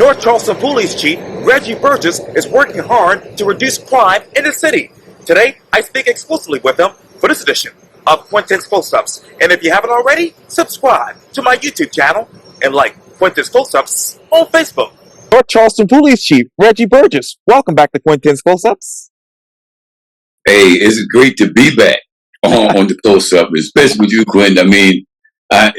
North Charleston Police Chief Reggie Burgess is working hard to reduce crime in the city. Today, I speak exclusively with him for this edition of Quintin's Close-Ups. And if you haven't already, subscribe to my YouTube channel and like Quintin's Close-Ups on Facebook. North Charleston Police Chief Reggie Burgess, welcome back to Quintin's Close-Ups. Hey, it's great to be back on the Close-Up, especially with you, Quintin. I mean,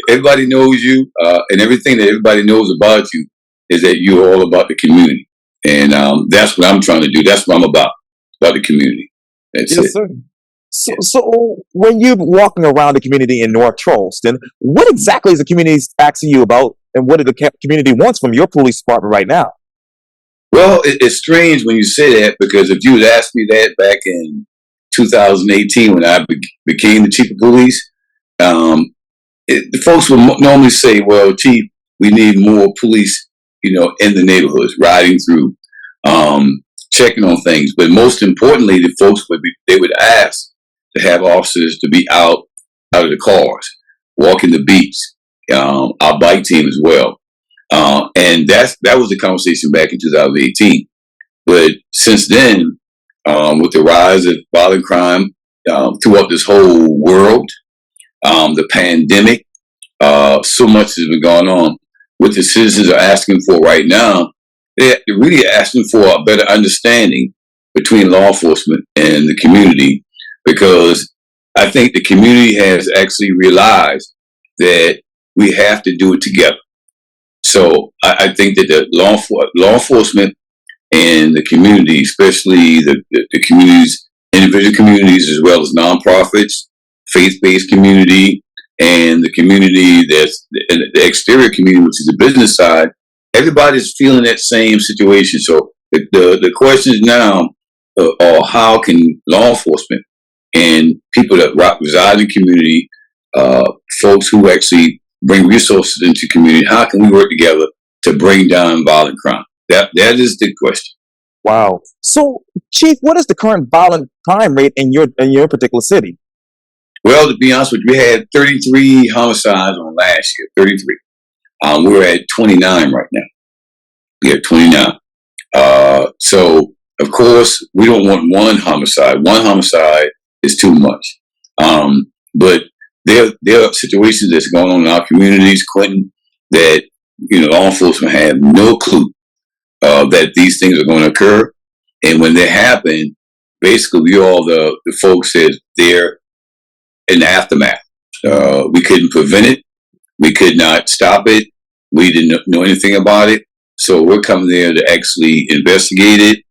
everybody knows you, and everything that everybody knows about you is that you're all about the community. And that's what I'm trying to do. That's what I'm about the community. That's Yes, it. sir. So when you're walking around the community in North Charleston, what exactly is the community asking you about, and what do the community wants from your police department right now? Well, it's strange when you say that, because if you had asked me that back in 2018 when I became the chief of police, the folks would normally say, well, Chief, we need more police, in the neighborhoods, riding through, checking on things. But most importantly, the folks would ask to have officers to be out of the cars, walking the beats, our bike team as well. And that was the conversation back in 2018. But since then, with the rise of violent crime throughout this whole world, the pandemic, so much has been going on. What the citizens are asking for right now, they're really asking for a better understanding between law enforcement and the community, because I think the community has actually realized that we have to do it together. So I think that the law enforcement and the community, especially the communities, individual communities, as well as nonprofits, faith-based community, and the community that's the exterior community, which is the business side, everybody's feeling that same situation. So the questions now are how can law enforcement and people that reside in the community, folks who actually bring resources into the community, how can we work together to bring down violent crime? That is the question. Wow. So, Chief, what is the current violent crime rate in your particular city? Well, to be honest with you, we had 33 homicides on last year, 33. We're at 29 right now. We have 29. So, of course, we don't want one homicide. One homicide is too much. But there are situations that's going on in our communities, Quintin, that law enforcement have no clue that these things are going to occur. And when they happen, basically we all the folks that they're in the aftermath. We couldn't prevent it. We could not stop it. We didn't know anything about it. So we're coming there to actually investigate it,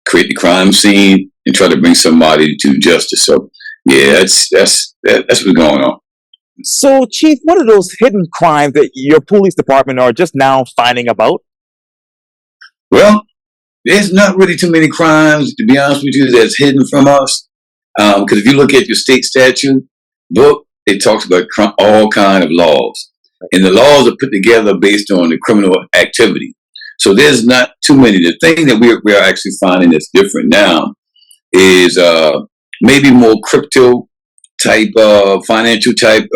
create the crime scene, and try to bring somebody to justice. So yeah, that's what's going on. So, Chief, what are those hidden crimes that your police department are just now finding about? Well, there's not really too many crimes, to be honest with you, that's hidden from us. Because if you look at your state statute book, it talks about all kind of laws. And the laws are put together based on the criminal activity. So there's not too many. The thing that we're actually finding that's different now is maybe more crypto type, financial type,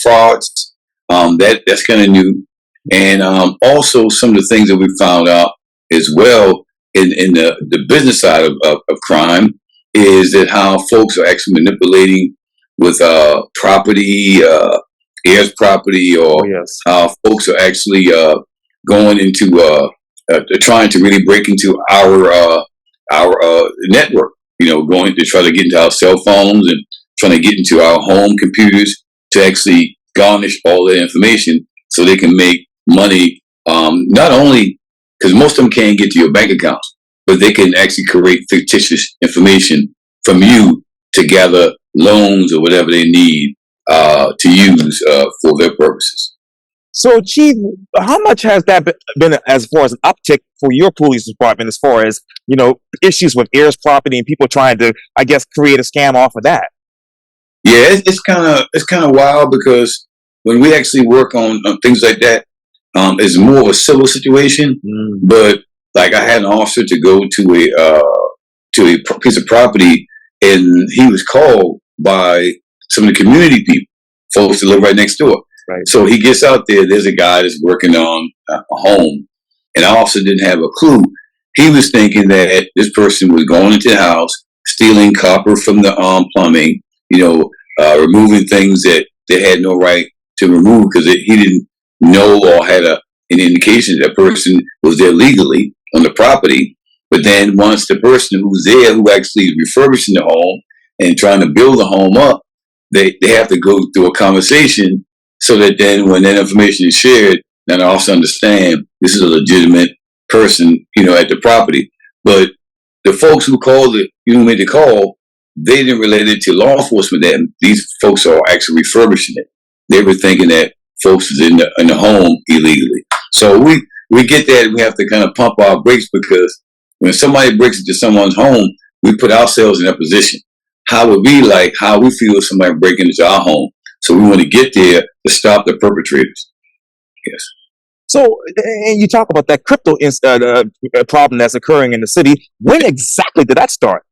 frauds. That's kind of new. And also some of the things that we found out as well in the business side of crime is that how folks are actually manipulating with property, heirs property, or how folks are actually going into trying to really break into our network. Going to try to get into our cell phones and trying to get into our home computers to actually garnish all that information so they can make money. Not only because most of them can't get to your bank accounts, but they can actually create fictitious information from you to gather loans or whatever they need to use for their purposes. So, Chief, how much has that been as far as an uptick for your police department, as far as issues with heirs property and people trying to, I guess, create a scam off of that? Yeah, it's kind of wild, because when we actually work on things like that, it's more of a civil situation. But like I had an officer to go to a piece of property, and he was called by some of the community people, folks that live right next door. Right. So he gets out there. There's a guy that's working on a home, and the officer didn't have a clue. He was thinking that this person was going into the house, stealing copper from the plumbing, removing things that they had no right to remove because he didn't know or had an indication that person was there legally on the property. But then once the person who's there, who actually is refurbishing the home and trying to build the home up, they have to go through a conversation so that then when that information is shared, then I also understand this is a legitimate person, at the property. But the folks who called it, made the call, they didn't relate it to law enforcement that these folks are actually refurbishing it. They were thinking that folks is in the home illegally. So we get that. We have to kind of pump our brakes because when somebody breaks into someone's home, we put ourselves in that position. How would we like, how we feel if somebody breaking into our home? So we want to get there to stop the perpetrators. Yes. So, and you talk about that crypto problem that's occurring in the city. When exactly did that start?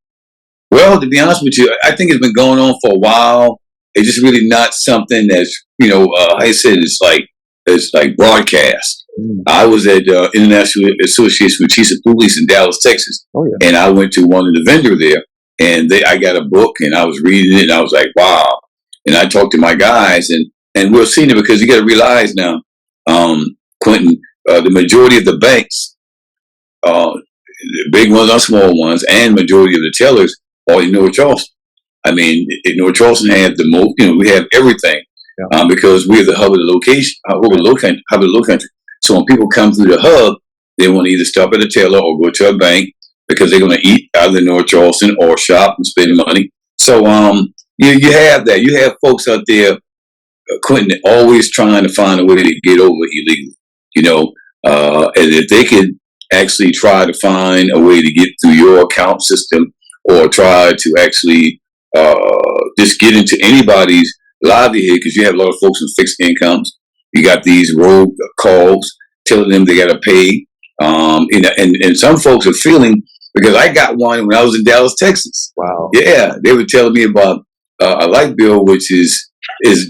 Well, to be honest with you, I think it's been going on for a while. It's just really not something that's, I said, it's like broadcast. I was at International Association of Chiefs of Police in Dallas, Texas. Oh, yeah. And I went to one of the vendor there, and I got a book, and I was reading it, and I was like, wow. And I talked to my guys, and we're seeing it because you got to realize now, Quintin, the majority of the banks, the big ones or small ones, and majority of the tellers are in North Charleston. I mean, in North Charleston have the most, we have everything because we're the hub of the location, hub of the low country. So when people come through the hub, they want to either stop at a teller or go to a bank because they're going to eat out of the North Charleston or shop and spend money. So you have that. You have folks out there, Quintin, always trying to find a way to get over illegally. And if they could actually try to find a way to get through your account system or try to actually just get into anybody's livelihood, because you have a lot of folks with fixed incomes. You got these rogue calls telling them they got to pay. And some folks are feeling, because I got one when I was in Dallas, Texas. Wow. Yeah, they were telling me about a light bill, which is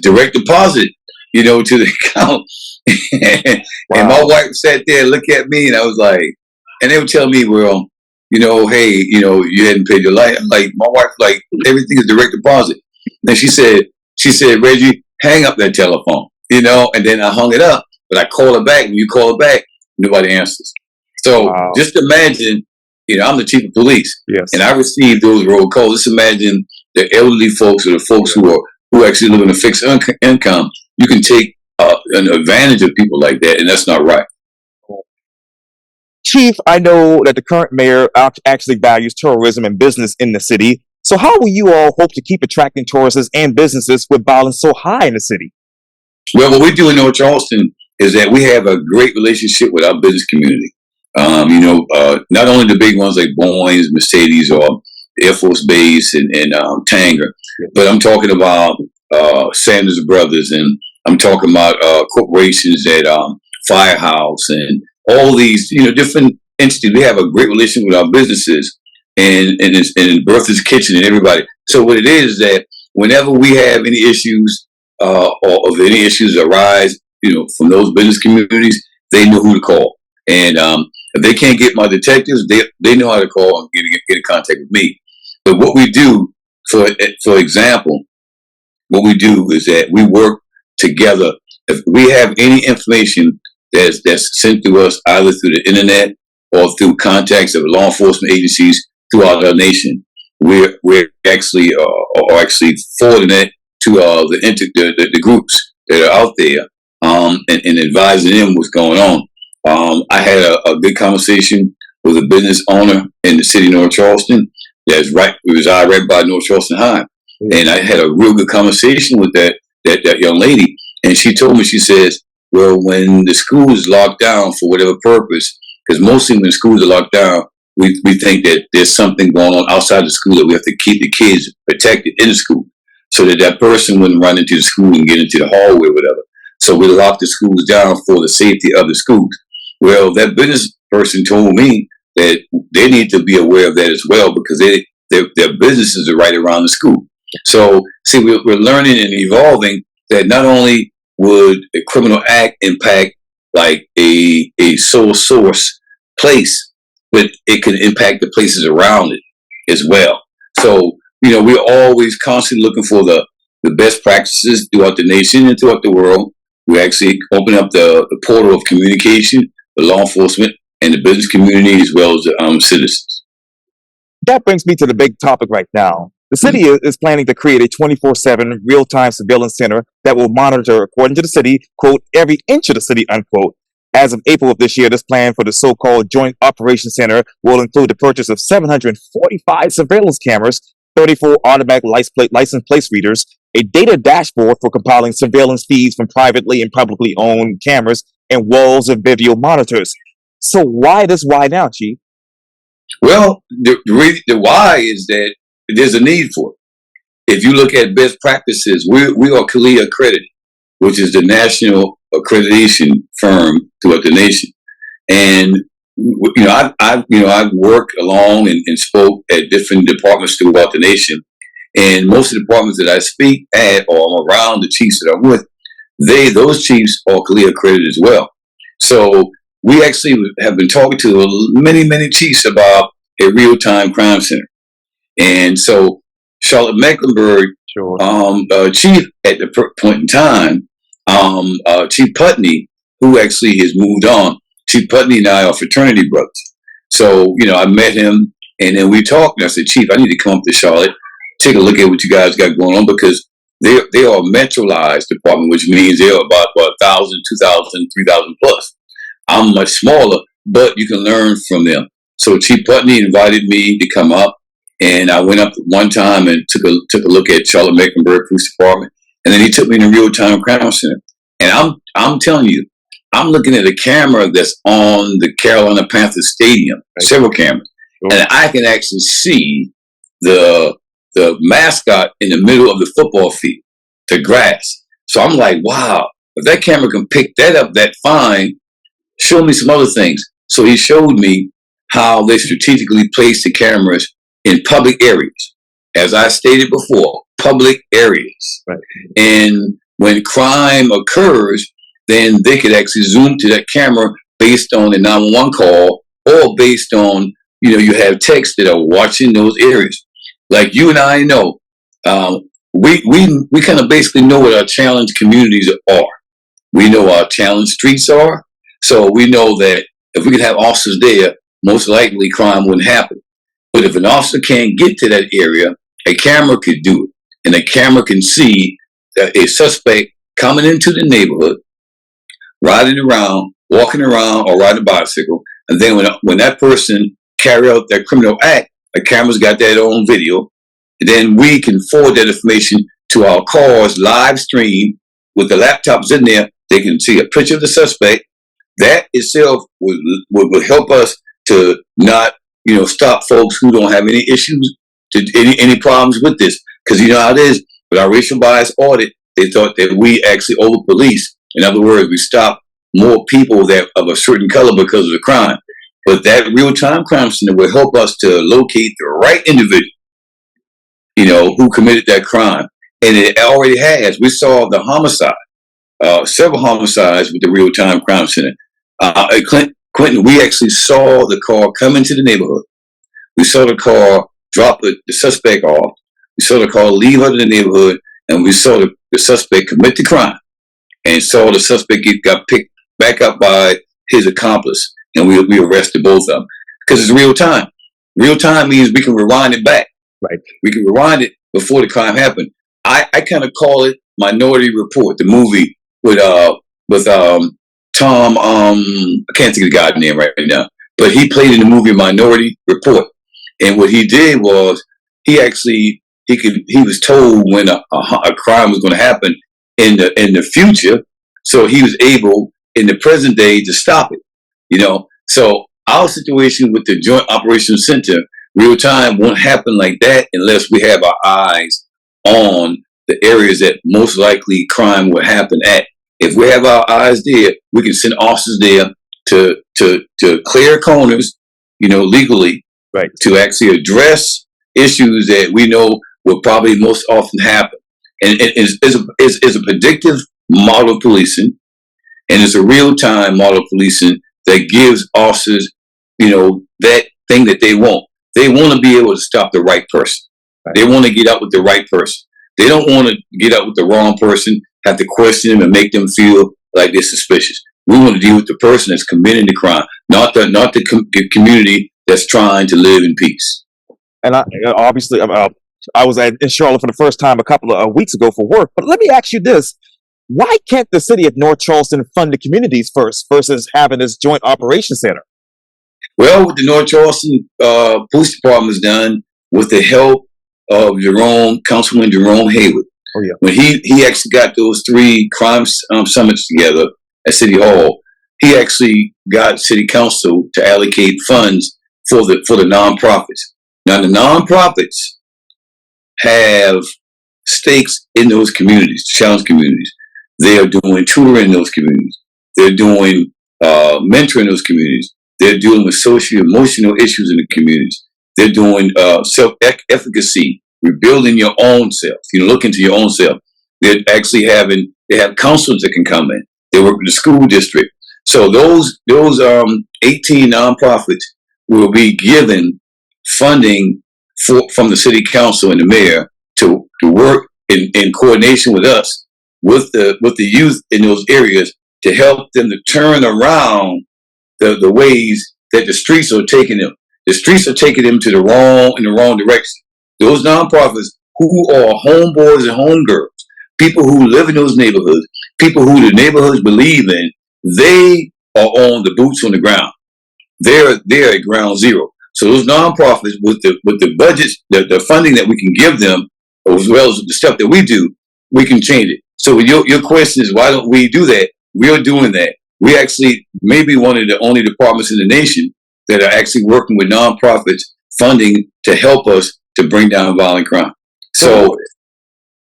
direct deposit, to the account. Wow. And my wife sat there and looked at me, and I was like, and they would tell me, well, hey, you hadn't paid your light. Like, my wife, like, everything is direct deposit. And she said, Reggie, hang up that telephone, and then I hung it up, but I called her back. When you call her back, nobody answers. So wow. Just imagine, I'm the chief of police, yes, and I received those road calls. Just imagine the elderly folks or the folks who actually live in a fixed income. You can take an advantage of people like that, and that's not right. Chief, I know that the current mayor actually values tourism and business in the city. So how will you all hope to keep attracting tourists and businesses with violence so high in the city? Well, what we do in North Charleston is that we have a great relationship with our business community. Not only the big ones like Boeing, Mercedes, or Air Force Base and Tanger, but I'm talking about Sanders Brothers, and I'm talking about corporations at Firehouse and all these, different entities. We have a great relationship with our businesses and Bertha's Kitchen and everybody. So what it is that whenever we have any issues or if any issues arise, from those business communities, they know who to call. And if they can't get my detectives, they know how to call and get in contact with me. But what we do, for example, what we do is that we work together. If we have any information that's sent to us either through the internet or through contacts of law enforcement agencies throughout our nation, we're actually forwarding it to the groups that are out there and advising them what's going on. I had a good conversation with a business owner in the city of North Charleston that's reside right by North Charleston High. And I had a real good conversation with that young lady. And she told me, she says, well, when the school is locked down for whatever purpose, because mostly when the schools are locked down, we think that there's something going on outside the school that we have to keep the kids protected in the school so that person wouldn't run into the school and get into the hallway or whatever. So we lock the schools down for the safety of the schools. Well, that business person told me that they need to be aware of that as well because their businesses are right around the school. So, see, we're learning and evolving that not only would a criminal act impact like a sole source place, but it can impact the places around it as well. So, we're always constantly looking for the best practices throughout the nation and throughout the world. We actually open up the portal of communication for law enforcement and the business community as well as the citizens. That brings me to the big topic right now. The city is planning to create a 24/7 real-time surveillance center that will monitor, according to the city, quote, every inch of the city, unquote. As of April of this year, this plan for the so-called Joint Operations Center will include the purchase of 745 surveillance cameras, 34 automatic license plate readers, a data dashboard for compiling surveillance feeds from privately and publicly owned cameras, and walls of video monitors. So why this why now, Chief? Well, the why is that there's a need for it. If you look at best practices, we are CALIA accredited, which is the national accreditation firm throughout the nation. And I've worked along and spoke at different departments throughout the nation. And most of the departments that I speak at or I'm around the chiefs that I'm with, those chiefs are CALIA accredited as well. So we actually have been talking to many, many chiefs about a real-time crime center. And so Charlotte Mecklenburg, Sure. chief at the point in time, Chief Putney, who actually has moved on. Chief Putney and I are fraternity brothers. So, I met him and then we talked and I said, Chief, I need to come up to Charlotte, take a look at what you guys got going on because they are a metrolized department, which means they're about 1,000, 2,000, 3,000 plus. I'm much smaller, but you can learn from them. So Chief Putney invited me to come up, and I went up one time and took a look at Charlotte Mecklenburg Police Department, and then he took me to Real-Time Crime Center. And I'm telling you, I'm looking at a camera that's on the Carolina Panthers Stadium, several cameras, and I can actually see the mascot in the middle of the football field, the grass. So I'm like, wow, if that camera can pick that up that fine, show me some other things. So he showed me how they strategically place the cameras in public areas. As I stated before, public areas. Right. And when crime occurs, then they could actually zoom to that camera based on the 911 call or based on, you have techs that are watching those areas. Like you and I know, we kind of basically know what our challenged communities are. We know our challenged streets are. So we know that if we could have officers there, most likely crime wouldn't happen. But if an officer can't get to that area, a camera could do it. And a camera can see that a suspect coming into the neighborhood, riding around, walking around, or riding a bicycle. And then when that person carry out their criminal act, a camera's got that on video. And then we can forward that information to our cars, live stream, with the laptops in there. They can see a picture of the suspect. That itself will help us to not, stop folks who don't have any issues, any problems with this. Because you know how it is, with our racial bias audit, they thought that we actually over-police. In other words, we stop more people that of a certain color because of the crime. But that real-time crime center will help us to locate the right individual, who committed that crime. And it already has. We saw the homicide, several homicides with the real-time crime center. Quintin, we actually saw the car come into the neighborhood. We saw the car drop the suspect off. We saw the car leave out of the neighborhood, and we saw the suspect commit the crime, and saw the suspect got picked back up by his accomplice, and we arrested both of them because it's real time. Real time means we can rewind it back. Right. We can rewind it before the crime happened. I kind of call it Minority Report, the movie with Tom, I can't think of the guy's name right now, but he played in the movie Minority Report. And what he did was he was told when a crime was going to happen in the future, so he was able in the present day to stop it. So our situation with the Joint Operations Center, real time, won't happen like that unless we have our eyes on the areas that most likely crime will happen at. If we have our eyes there, we can send officers there to clear corners, legally, right, to actually address issues that we know will probably most often happen. And it's a predictive model of policing. And it's a real-time model policing that gives officers, that thing that they want. They want to be able to stop the right person. Right. They want to get out with the right person. They don't want to get out with the wrong person, have to question them and make them feel like they're suspicious. We want to deal with the person that's committing the crime, not the community that's trying to live in peace. And obviously, I was in Charlotte for the first time a couple of weeks ago for work. But let me ask you this. Why can't the city of North Charleston fund the communities first versus having this joint operations center? Well, what the North Charleston Police Department has done with the help of Councilman Jerome Haywood, when he actually got those 3 crime summits together at City Hall, he actually got City Council to allocate funds for the nonprofits. Now, the nonprofits have stakes in those communities, challenge communities. They are doing tutoring in those communities. They're doing mentoring in those communities. They're dealing with socio-emotional issues in the communities. They're doing self-efficacy, rebuilding your own self. Look into your own self. They're actually they have counselors that can come in. They work with the school district. So those 18 nonprofits will be given funding from the city council and the mayor to work in coordination with us, with the youth in those areas, to help them to turn around the ways that the streets are taking them. The streets are taking them in the wrong direction. Those nonprofits who are homeboys and homegirls, people who live in those neighborhoods, people who the neighborhoods believe in, they are on the boots on the ground. They're at ground zero. So those nonprofits, with the budgets, the funding that we can give them, as well as the stuff that we do, we can change it. So your question is, why don't we do that? We are doing that. We actually may be one of the only departments in the nation that are actually working with nonprofits funding to help us to bring down violent crime. So,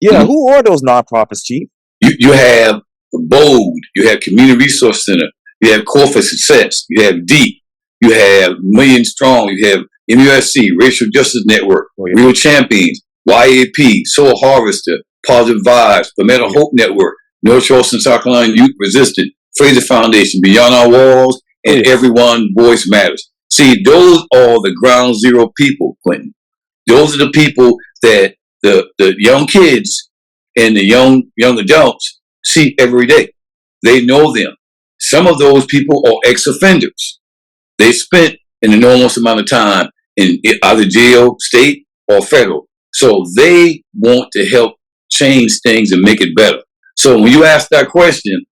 who are those nonprofits, Chief? You have BOLD, you have Community Resource Center, you have Core for Success, you have DEEP, you have Million Strong, you have MUSC, Racial Justice Network, Real Champions, YAP, Soul Harvester, Positive Vibes, the Mental Hope Network, North Charleston, South Carolina Youth Resistant, Fraser Foundation, Beyond Our Walls, and Everyone Voice Matters. See, those are the ground zero people, Quintin. Those are the people that the young kids and the young adults see every day. They know them. Some of those people are ex-offenders. They spent an enormous amount of time in either jail, state, or federal. So they want to help change things and make it better. So when you ask that question,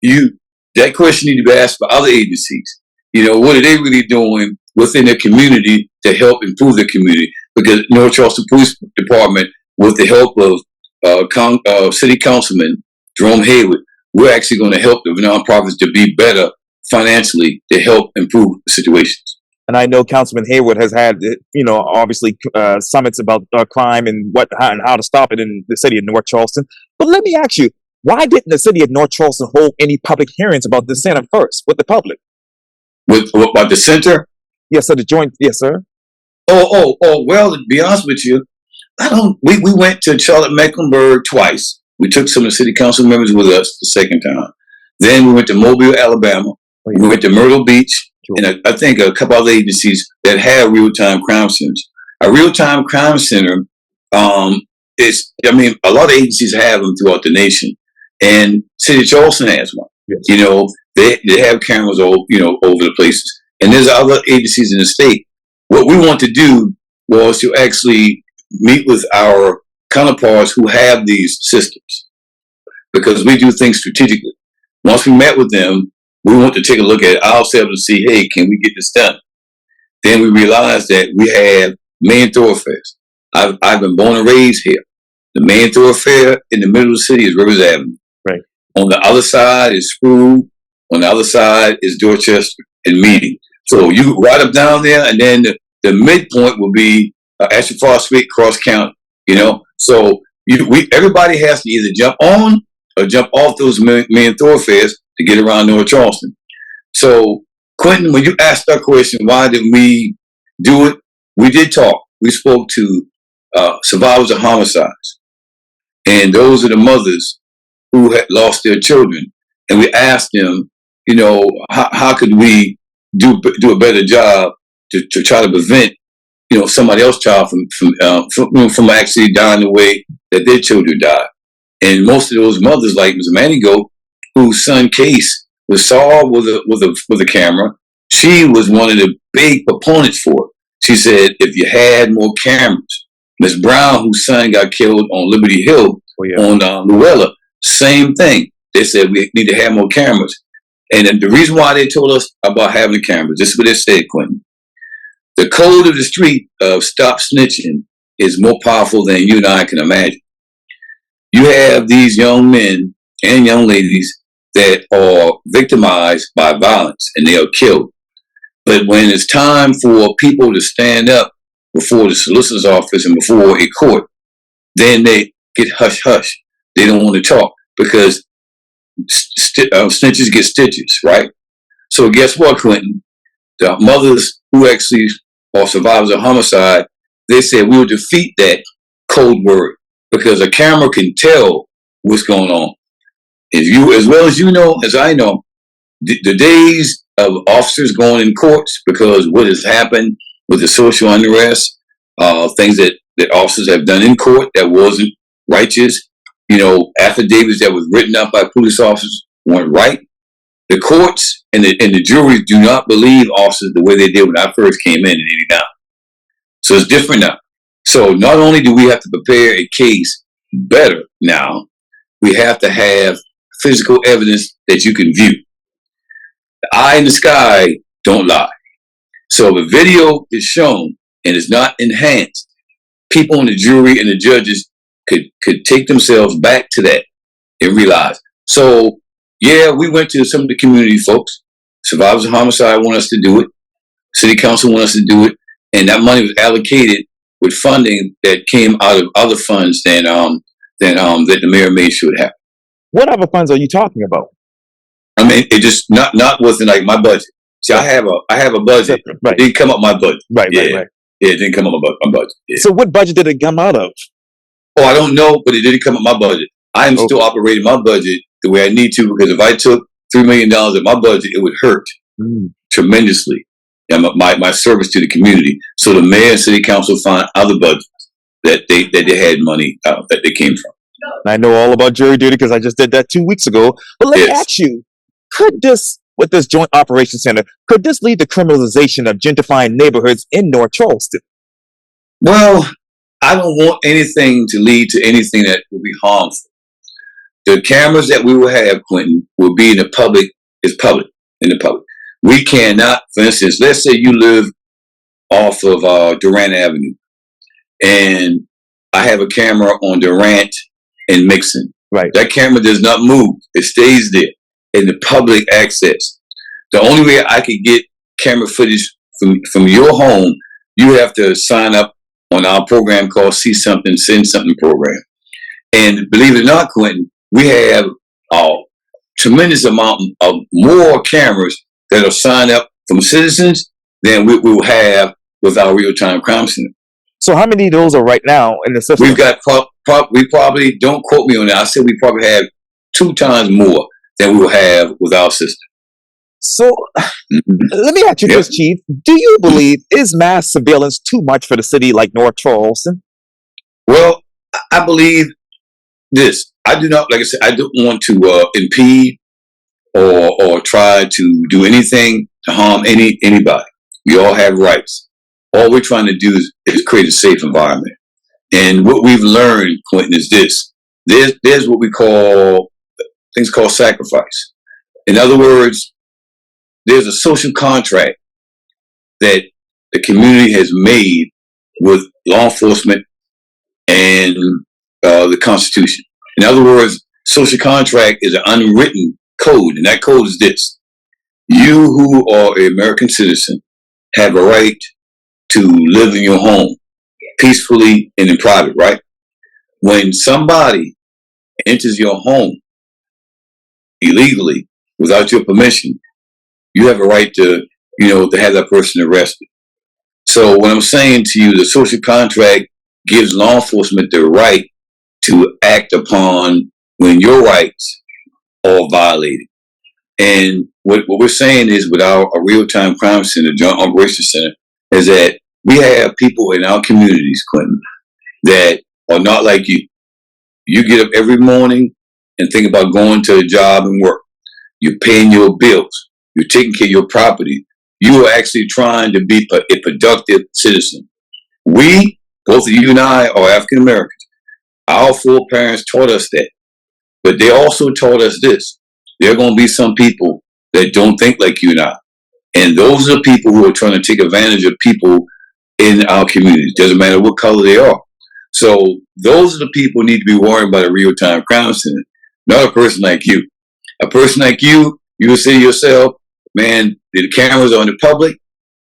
that question needs to be asked for other agencies. What are they really doing within their community to help improve the community? Because North Charleston Police Department, with the help of City Councilman Jerome Haywood, we're actually going to help the nonprofits to be better financially to help improve the situations. And I know Councilman Haywood has had, obviously summits about crime and how to stop it in the city of North Charleston. But let me ask you, why didn't the city of North Charleston hold any public hearings about the center first with the public? About the center? Yes, sir. The joint. Yes, sir. Oh. Well, to be honest with you, we went to Charlotte Mecklenburg twice. We took some of the city council members with us the second time. Then we went to Mobile, Alabama. We went to Myrtle Beach, and I think a couple other agencies that have real-time crime centers. A real-time crime center a lot of agencies have them throughout the nation, and City of Charleston has one. Yes. They have cameras over the places, and there's other agencies in the state. What we want to do was to actually meet with our counterparts who have these systems, because we do things strategically. Once we met with them, we want to take a look at ourselves and see, hey, can we get this done? Then we realized that we have main thoroughfares. I've been born and raised here. The main thoroughfare in the middle of the city is Rivers Avenue. Right. On the other side is Spruce. On the other side is Dorchester and Meeting. So you ride up down there, and then the midpoint will be Ashford Phosphate, Cross County. So everybody has to either jump on or jump off those main thoroughfares to get around North Charleston. So, Quintin, when you asked that question, why did we do it? We did talk. We spoke to survivors of homicides, and those are the mothers who had lost their children and we asked them, how could we do a better job to try to prevent, somebody else's child from actually dying the way that their children died. And most of those mothers, like Ms. Manigo, whose son Case was saw with a camera, she was one of the big proponents for it. She said, if you had more cameras, Ms. Brown, whose son got killed on Liberty Hill, on Luella, same thing. They said we need to have more cameras. And the reason why they told us about having the cameras, this is what they said, Quintin. The code of the street of stop snitching is more powerful than you and I can imagine. You have these young men and young ladies that are victimized by violence and they are killed. But when it's time for people to stand up before the solicitor's office and before a court, then they get hush-hush. They don't want to talk because snitches get stitches, right? So guess what, Quintin? The mothers who actually are survivors of homicide, they said we will defeat that code word because a camera can tell what's going on. If you, as well as you know, as I know, the days of officers going in courts because what has happened with the social unrest, things that officers have done in court that wasn't righteous, affidavits that was written up by police officers weren't right. The courts and the juries do not believe officers the way they did when I first came in 89. So it's different now. So not only do we have to prepare a case better now, we have to have physical evidence that you can view. The eye in the sky don't lie. So if a video is shown and is not enhanced, people in the jury and the judges could take themselves back to that and realize. So yeah, we went to some of the community folks. Survivors of homicide want us to do it. City council want us to do it, and that money was allocated with funding that came out of other funds than that the mayor made sure to have. What other funds are you talking about? I mean, it just not within like my budget. See, I have a budget. Right. It didn't come up my budget. Right. Yeah, it didn't come up my budget. Yeah. So what budget did it come out of? Oh, I don't know, but it didn't come up my budget. I am still operating my budget the way I need to because if I took $3 million of my budget, it would hurt tremendously. And my service to the community. So the mayor and city council find other budgets that they had money that they came from. I know all about jury duty because I just did that 2 weeks ago. But let me ask you, could this, with this joint operations center, could this lead to criminalization of gentrifying neighborhoods in North Charleston? Well, I don't want anything to lead to anything that will be harmful. The cameras that we will have, Quintin, will be in the public, in the public. We cannot, for instance, let's say you live off of Durant Avenue and I have a camera on Durant and Mixon. Right. That camera does not move. It stays there in the public access. The only way I could get camera footage from your home, you have to sign up on our program called See Something, Send Something program. And believe it or not, Quintin, we have a tremendous amount of more cameras that are signed up from citizens than we will have with our real-time crime center. So how many of those are right now in the system? We've got, we probably, don't quote me on that, I said we probably have 2 times more than we will have with our system. So let me ask you this, Chief. Do you believe, is mass surveillance too much for the city like North Charleston? Well, I believe this. I do not, like I said, I don't want to impede or try to do anything to harm anybody. We all have rights. All we're trying to do is create a safe environment. And what we've learned, Quintin, is this. There's what we call things called sacrifice. In other words, there's a social contract that the community has made with law enforcement and the Constitution. In other words, social contract is an unwritten code, and that code is this. You who are an American citizen have a right to live in your home peacefully and in private, right? When somebody enters your home illegally without your permission, you have a right to, to have that person arrested. So what I'm saying to you, the social contract gives law enforcement the right to act upon when your rights are violated. And what we're saying is with our real-time crime center, joint operations center, is that we have people in our communities, Quintin, that are not like you. You get up every morning and think about going to a job and work. You're paying your bills. You're taking care of your property. You are actually trying to be a productive citizen. We, both of you and I, are African Americans. Our foreparents taught us that. But they also taught us this. There are going to be some people that don't think like you and I. And those are the people who are trying to take advantage of people in our communities. Doesn't matter what color they are. So those are the people who need to be worried about a real-time crime center, not a person like you. A person like you, you will say to yourself, man, the cameras are on the public,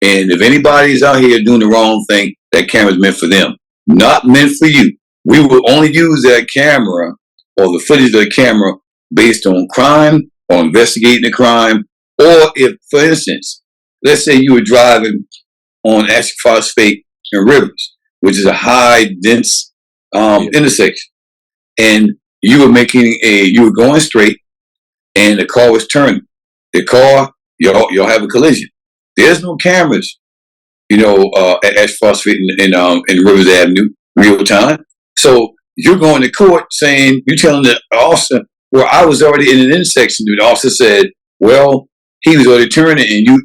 and if anybody's out here doing the wrong thing, that camera's meant for them, not meant for you. We will only use that camera or the footage of the camera based on crime or investigating the crime, or if, for instance, let's say you were driving on acid phosphate and Rivers, which is a high, dense intersection, and you were going straight, and the car was turning. The car, you'll have a collision. There's no cameras, at acid phosphate in Rivers Avenue real time. So you're going to court saying, you're telling the officer, well, I was already in an intersection. The officer said, well, he was already turning, and you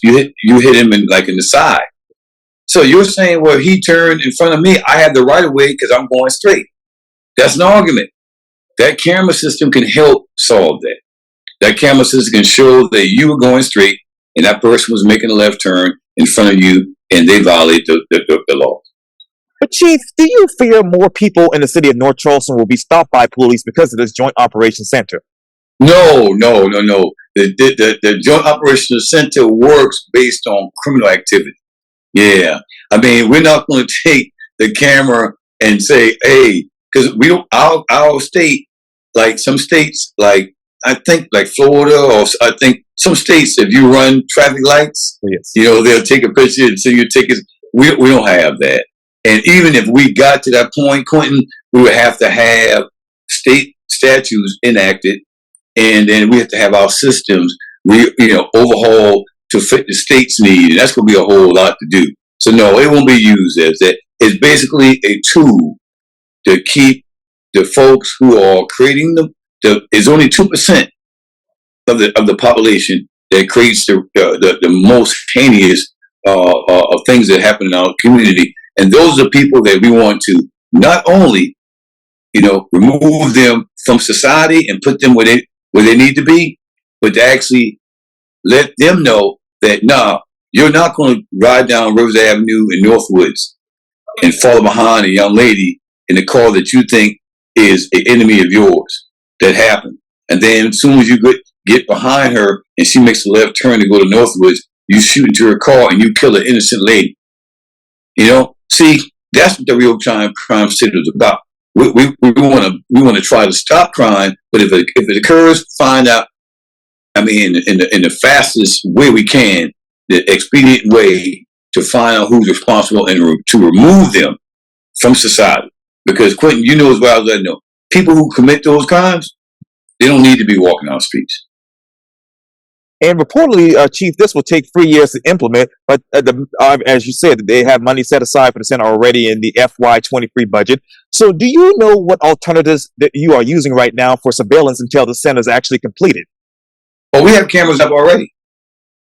hit him in the side. So you're saying, well, he turned in front of me. I had the right of way because I'm going straight. That's an argument. That camera system can help solve that. That camera system can show that you were going straight and that person was making a left turn in front of you, and they violate the law. But Chief, do you fear more people in the city of North Charleston will be stopped by police because of this joint operations center? No. The joint operations center works based on criminal activity. Yeah. I mean, we're not going to take the camera and say, hey, because we don't, our state, like some states, like I think like Florida, or I think some states, if you run traffic lights, yes, they'll take a picture and send you tickets. We don't have that. And even if we got to that point, Quintin, we would have to have state statutes enacted, and then we have to have our systems, overhauled to fit the state's need, and that's going to be a whole lot to do. So no, it won't be used as that. It's basically a tool to keep the folks who are creating it's only 2% of the population that creates the most heinous of things that happen in our community. And those are people that we want to not only, remove them from society and put them where they need to be, but to actually let them know that, nah, you're not going to ride down Rivers Avenue in Northwoods and follow behind a young lady in a car that you think is an enemy of yours. That happened. And then as soon as you get behind her and she makes a left turn to go to Northwoods, you shoot into her car and you kill an innocent lady. See, that's what the real-time crime center is about. We want to try to stop crime, but if it occurs, find out. I mean, in the fastest way we can, the expedient way to find out who's responsible and to remove them from society. Because Quintin, you know as well as I know, people who commit those crimes, they don't need to be walking on streets. And reportedly, Chief, this will take 3 years to implement, but as you said, they have money set aside for the center already in the FY23 budget. So do you know what alternatives that you are using right now for surveillance until the center is actually completed? Oh, we have cameras up already.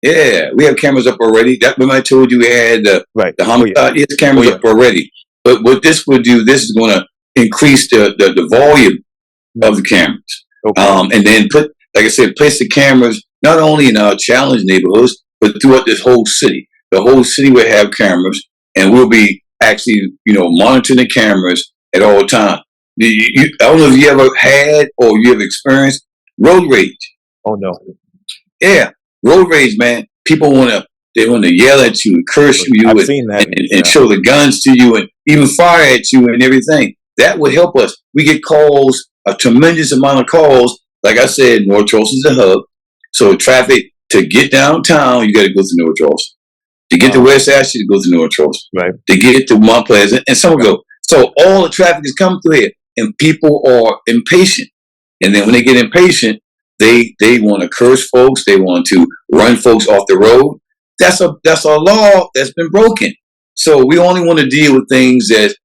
Yeah, we have cameras up already. That when I told you we had the homicide, it's cameras up already. But what this would do, this is going to increase the volume of the cameras. Okay. And then place the cameras not only in our challenge neighborhoods, but throughout this whole city. The whole city will have cameras, and we'll be actually, monitoring the cameras at all times. I don't know if you ever had or you ever experienced road rage. Oh no. Yeah, road rage, man. People want to yell at you and curse you and show the guns to you and even fire at you and everything. That would help us. We get calls, a tremendous amount of calls. Like I said, North Charleston's a hub. So traffic, to get downtown, you got to go through North Charleston. To get to West Ashley, you go through North Charleston. Right. To get to Mount Pleasant, and some go. So all the traffic is coming through here, and people are impatient. And then when they get impatient, they want to curse folks. They want to run folks off the road. That's a law that's been broken. So we only want to deal with things that's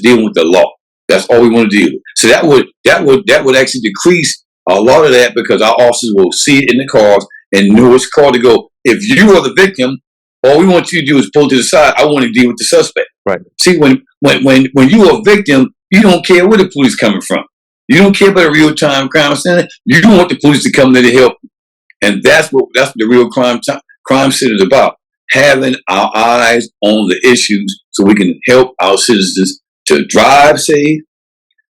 dealing with the law. That's all we want to deal with. So that would actually decrease a lot of that, because our officers will see it in the cars and know which car to go. If you are the victim, all we want you to do is pull to the side. I want to deal with the suspect. Right. See, when you are a victim, you don't care where the police coming from. You don't care about a real time crime center. You don't want the police to come there to help you. And that's what the real crime center is about. Having our eyes on the issues so we can help our citizens to drive safe,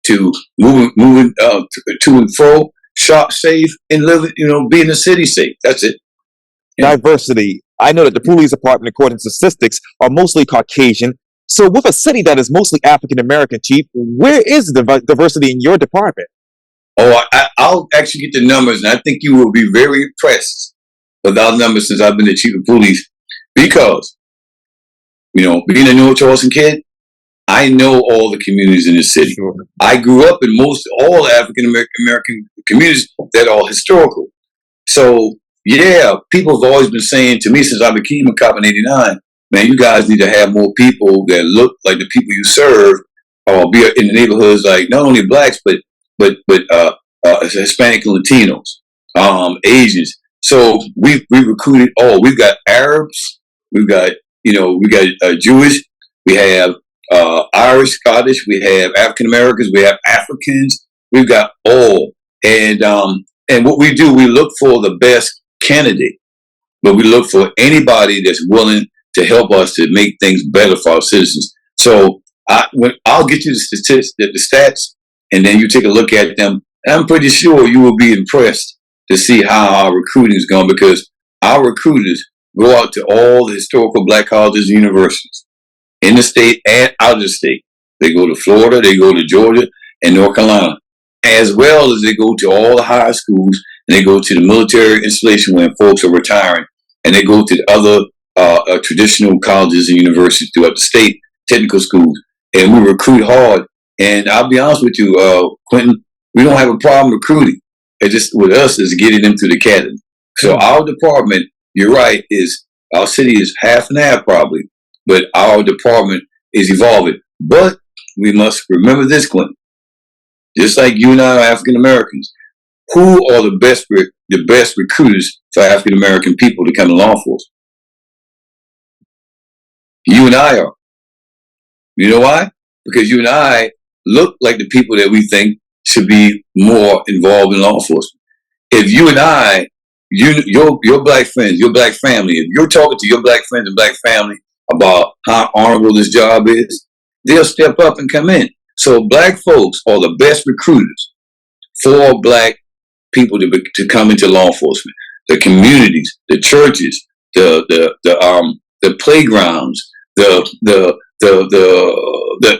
to moving to and fro, shop safe, and live, be in the city safe. That's it. Diversity. I know that the police department, according to statistics, are mostly Caucasian. So with a city that is mostly African American, Chief, where is the diversity in your department? Oh, I'll actually get the numbers, and I think you will be very impressed with our numbers since I've been the chief of police. Because, being a North Charleston kid, I know all the communities in the city. Sure. I grew up in all African American communities that are historical. So, yeah, people have always been saying to me since I became a cop in '89, man, you guys need to have more people that look like the people you serve, or be in the neighborhoods like not only blacks but Hispanic and Latinos, Asians. So we recruited all. We've got Arabs, we've got Jewish, we have Irish, Scottish, we have African Americans, we have Africans, we've got all. And what we do, we look for the best candidate, but we look for anybody that's willing to help us to make things better for our citizens. So I'll get you the statistics, the stats, and then you take a look at them. And I'm pretty sure you will be impressed to see how our recruiting is going, because our recruiters go out to all the historical black colleges and universities in the state and out of the state. They go to Florida, they go to Georgia and North Carolina, as well as they go to all the high schools, and they go to the military installation when folks are retiring, and they go to the other traditional colleges and universities throughout the state, technical schools, and we recruit hard. And I'll be honest with you, Quintin, we don't have a problem recruiting. It's just with us is getting them to the academy. So our department, you're right, our city is half and half probably, but our department is evolving. But we must remember this, Quintin. Just like you and I are African Americans, who are the best recruiters for African American people to come to law enforcement? You and I are. You know why? Because you and I look like the people that we think should be more involved in law enforcement. If you and I, your black friends, your black family, if you're talking to your black friends and black family about how honorable this job is, they'll step up and come in. So black folks are the best recruiters for black people to come into law enforcement. The communities, the churches, the playgrounds, the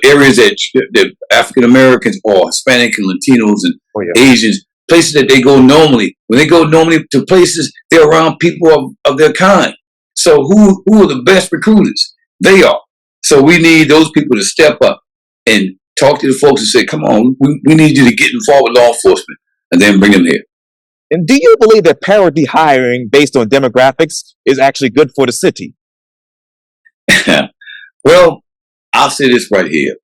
areas that African Americans or Hispanic and Latinos and Asians, places that they go normally. When they go normally to places, they're around people of their kind. So who are the best recruiters? They are. So we need those people to step up and talk to the folks and say, come on, we need you to get involved with law enforcement, and then bring them here. And do you believe that parity hiring based on demographics is actually good for the city? Well, I'll say this right here.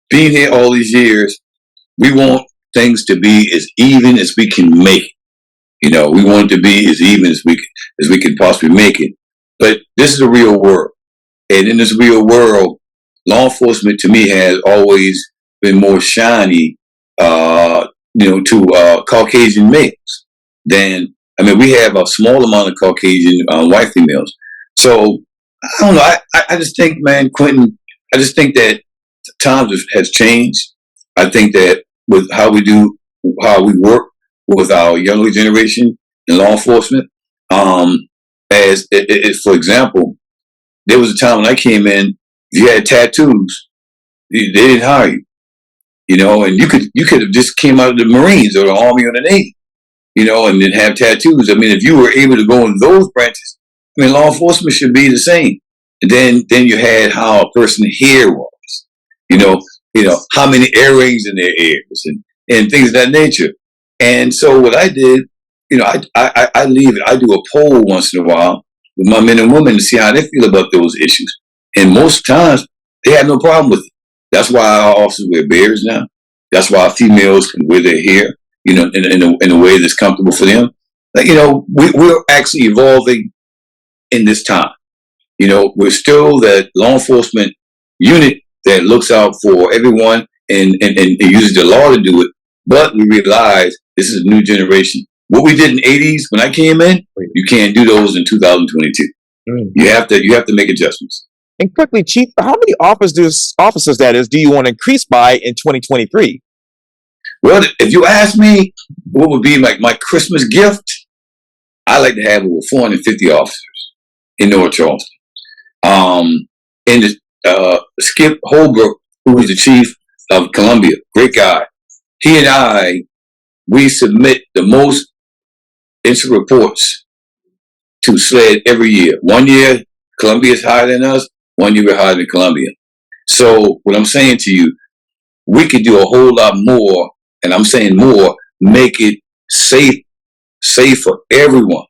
Being here all these years, we want things to be as even as we can make it. We want it to be as even as we can possibly make it. But this is the real world. And in this real world, law enforcement to me has always been more shiny, to Caucasian males than, we have a small amount of Caucasian white females. So I don't know. I just think, man, Quintin, I just think that times has changed. I think that with how we work with our younger generation in law enforcement, for example, there was a time when I came in, if you had tattoos, they didn't hire you. And you could have just came out of the Marines or the Army or the Navy, and then have tattoos. If you were able to go in those branches, law enforcement should be the same. And then you had how a person's hair was, how many earrings in their ears and things of that nature. And so what I did, I leave it. I do a poll once in a while with my men and women to see how they feel about those issues. And most times they have no problem with it. That's why our officers wear beards now. That's why females can wear their hair, in a way that's comfortable for them. Like, we're actually evolving in this time. We're still that law enforcement unit that looks out for everyone and uses the law to do it. But we realize this is a new generation. What we did in the 80s when I came in, you can't do those in 2022. You have to make adjustments. And quickly, Chief, how many officers do you want to increase by in 2023? Well, if you ask me what would be like my Christmas gift, I like to have over 450 officers in North Charleston. Skip Holbrook, who was the chief of Columbia, great guy. He and we submit the most incident reports to SLED every year. 1 year, Columbia is higher than us. 1 year, we're higher than Columbia. So what I'm saying to you, we could do a whole lot more, and I'm saying more, make it safe for everyone.